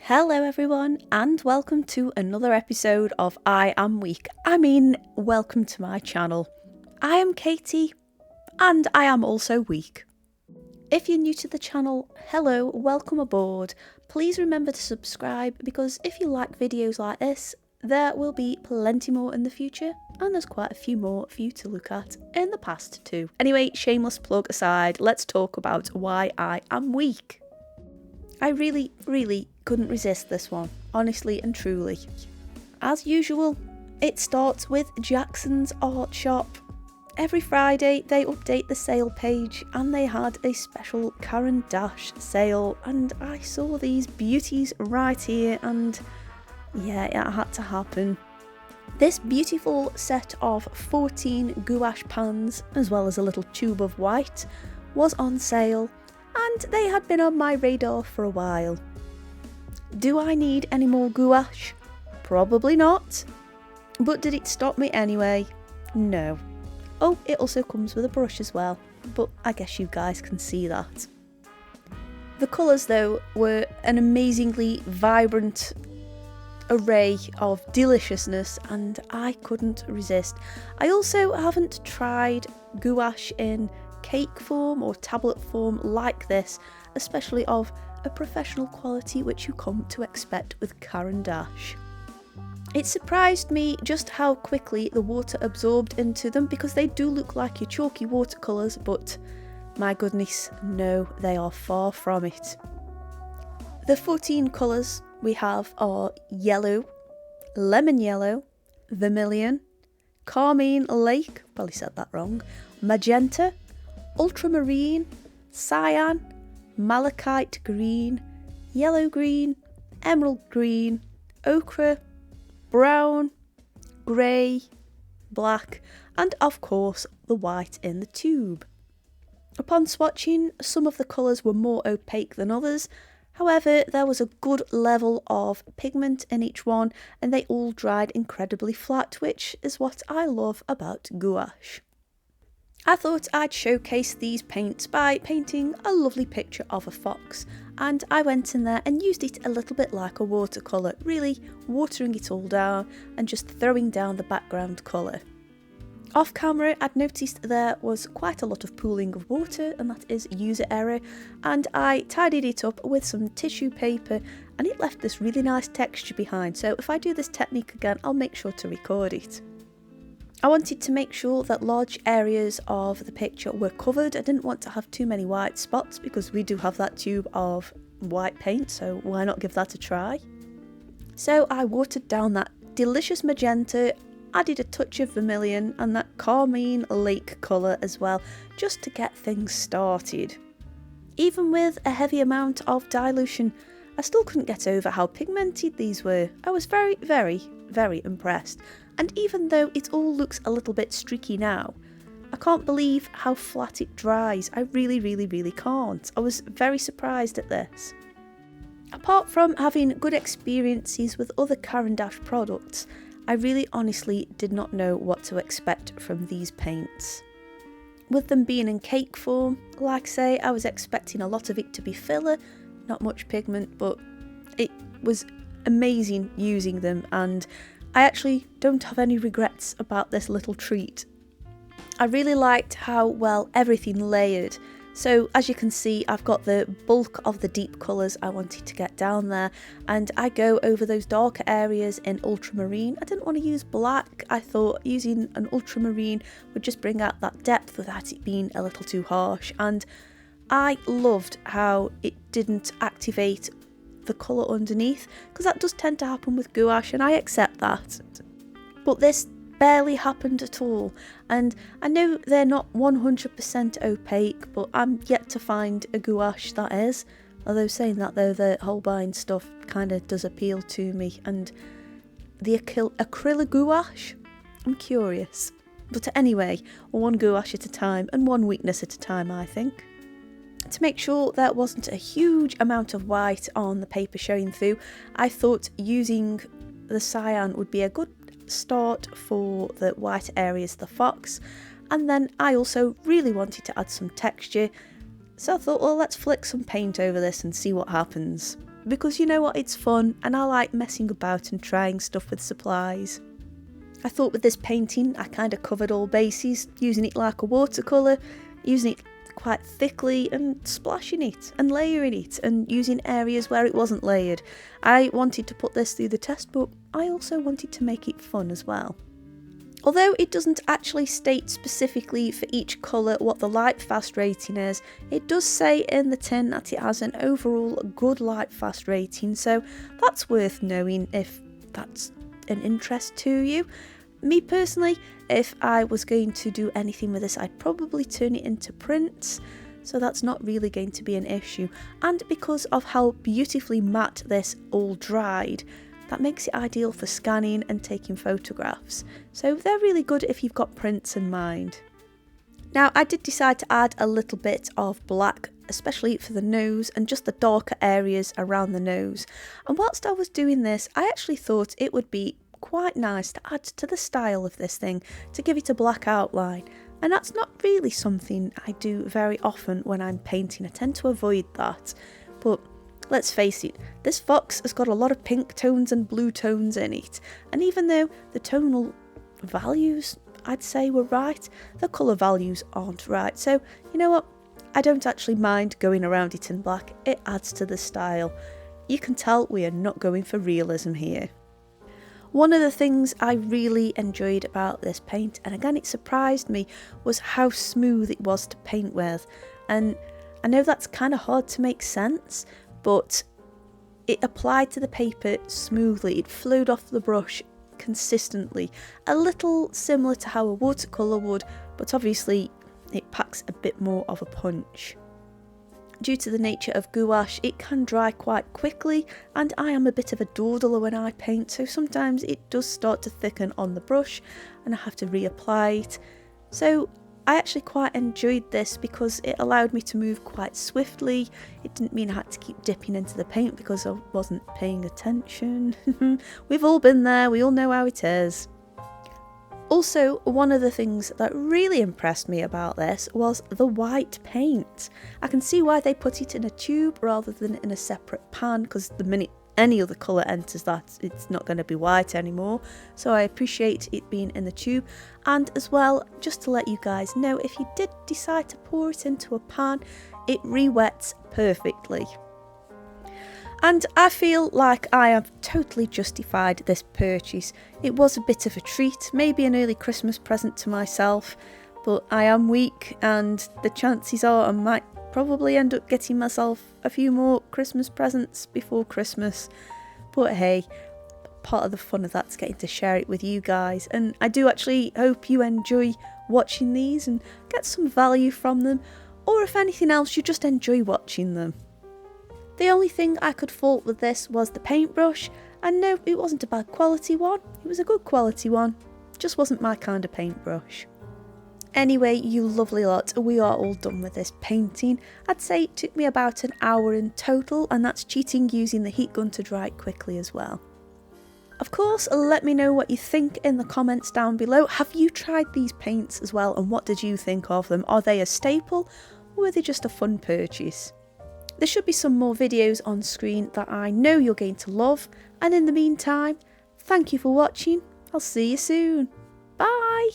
Hello everyone and welcome to another episode of I Am Weak. Welcome to my channel. I am Katie and I am also weak. If you're new to the channel, hello, welcome aboard. Please remember to subscribe because if you like videos like this, there will be plenty more in the future and there's quite a few more for you to look at in the past too. Anyway, shameless plug aside, let's talk about why I am weak. I really couldn't resist this one, honestly and truly. As usual, it starts with Jackson's Art Shop. Every Friday they update the sale page and they had a special Caran D'ache sale and I saw these beauties right here and yeah, it had to happen. This beautiful set of 14 gouache pans as well as a little tube of white was on sale and they had been on my radar for a while. Do I need any more gouache? Probably not. But did it stop me anyway? No. Oh, it also comes with a brush as well, but I guess you guys can see that. The colours though were an amazingly vibrant array of deliciousness and I couldn't resist. I also haven't tried gouache in cake form or tablet form like this, especially of a professional quality which you come to expect with Caran D'ache. It surprised me just how quickly the water absorbed into them because they do look like your chalky watercolours, but my goodness, no, they are far from it. The 14 colours we have are yellow, lemon yellow, vermilion, carmine lake, probably said that wrong, magenta, ultramarine, cyan, malachite green, yellow green, emerald green, ochre, brown, grey, black, and of course the white in the tube. Upon swatching, some of the colours were more opaque than others, however there was a good level of pigment in each one and they all dried incredibly flat, which is what I love about gouache. I thought I'd showcase these paints by painting a lovely picture of a fox and I went in there and used it a little bit like a watercolour, really watering it all down and just throwing down the background colour. Off camera I'd noticed there was quite a lot of pooling of water and that is user error and I tidied it up with some tissue paper and it left this really nice texture behind, so if I do this technique again I'll make sure to record it. I wanted to make sure that large areas of the picture were covered. I didn't want to have too many white spots because we do have that tube of white paint, so why not give that a try? So I watered down that delicious magenta, added a touch of vermilion and that carmine lake colour as well, just to get things started. Even with a heavy amount of dilution, I still couldn't get over how pigmented these were. I was very impressed. And even though it all looks a little bit streaky now, I can't believe how flat it dries. I really can't. I was very surprised at this. Apart from having good experiences with other Caran D'ache products, I really honestly did not know what to expect from these paints. With them being in cake form, like I say, I was expecting a lot of it to be filler, not much pigment, but it was amazing using them and I actually don't have any regrets about this little treat. I really liked how well everything layered. So as you can see, I've got the bulk of the deep colours I wanted to get down there and I go over those darker areas in ultramarine. I didn't want to use black. I thought using an ultramarine would just bring out that depth without it being a little too harsh, and I loved how it didn't activate the colour underneath because that does tend to happen with gouache and I accept that. But this barely happened at all and I know they're not 100% opaque, but I'm yet to find a gouache that is. Although saying that though, the Holbein stuff kind of does appeal to me and the acrylic gouache, I'm curious. But anyway, one gouache at a time and one weakness at a time, I think. To make sure there wasn't a huge amount of white on the paper showing through, I thought using the cyan would be a good start for the white areas of the fox, and then I also really wanted to add some texture, so I thought, well, let's flick some paint over this and see what happens. because you know what, it's fun and I like messing about and trying stuff with supplies. I thought with this painting I kind of covered all bases, using it like a watercolour, using it quite thickly and splashing it and layering it and using areas where it wasn't layered. I wanted to put this through the test, but I also wanted to make it fun as well. Although it doesn't actually state specifically for each colour what the light fast rating is, it does say in the tin that it has an overall good light fast rating, so that's worth knowing if that's an interest to you. Me personally, if I was going to do anything with this, I'd probably turn it into prints, so that's not really going to be an issue. And because of how beautifully matte this all dried, that makes it ideal for scanning and taking photographs. So they're really good if you've got prints in mind. Now, I did decide to add a little bit of black, especially for the nose and just the darker areas around the nose. And whilst I was doing this, I actually thought it would be quite nice to add to the style of this thing, to give it a black outline. And that's not really something I do very often when I'm painting. I tend to avoid that. But let's face it, this fox has got a lot of pink tones and blue tones in it. And even though the tonal values, I'd say, were right, the colour values aren't right. So, you know what? I don't actually mind going around it in black. It adds to the style. You can tell we are not going for realism here. One of the things I really enjoyed about this paint, and again it surprised me, was how smooth it was to paint with. And I know that's kind of hard to make sense, but it applied to the paper smoothly. It flowed off the brush consistently, a little similar to how a watercolour would, but obviously it packs a bit more of a punch. Due to the nature of gouache, it can dry quite quickly, and I am a bit of a dawdler when I paint, so sometimes it does start to thicken on the brush and I have to reapply it. So I actually quite enjoyed this because it allowed me to move quite swiftly. It didn't mean I had to keep dipping into the paint because I wasn't paying attention. We've all been there, we all know how it is. Also, one of the things that really impressed me about this was the white paint. I can see why they put it in a tube rather than in a separate pan, because the minute any other colour enters that, it's not going to be white anymore. So I appreciate it being in the tube. And as well, just to let you guys know, if you did decide to pour it into a pan, it re-wets perfectly. And I feel like I have totally justified this purchase. It was a bit of a treat, maybe an early Christmas present to myself, but I am weak and the chances are I might probably end up getting myself a few more Christmas presents before Christmas. But hey, part of the fun of that's getting to share it with you guys, and I do actually hope you enjoy watching these and get some value from them, or if anything else, you just enjoy watching them. The only thing I could fault with this was the paintbrush, and no, it wasn't a bad quality one, it was a good quality one, just wasn't my kind of paintbrush. Anyway, you lovely lot, we are all done with this painting. I'd say it took me about an hour in total, and that's cheating using the heat gun to dry it quickly as well. Of course, let me know what you think in the comments down below. Have you tried these paints as well, and what did you think of them? Are they a staple, or were they just a fun purchase? There should be some more videos on screen that I know you're going to love, and in the meantime, thank you for watching. I'll see you soon. Bye!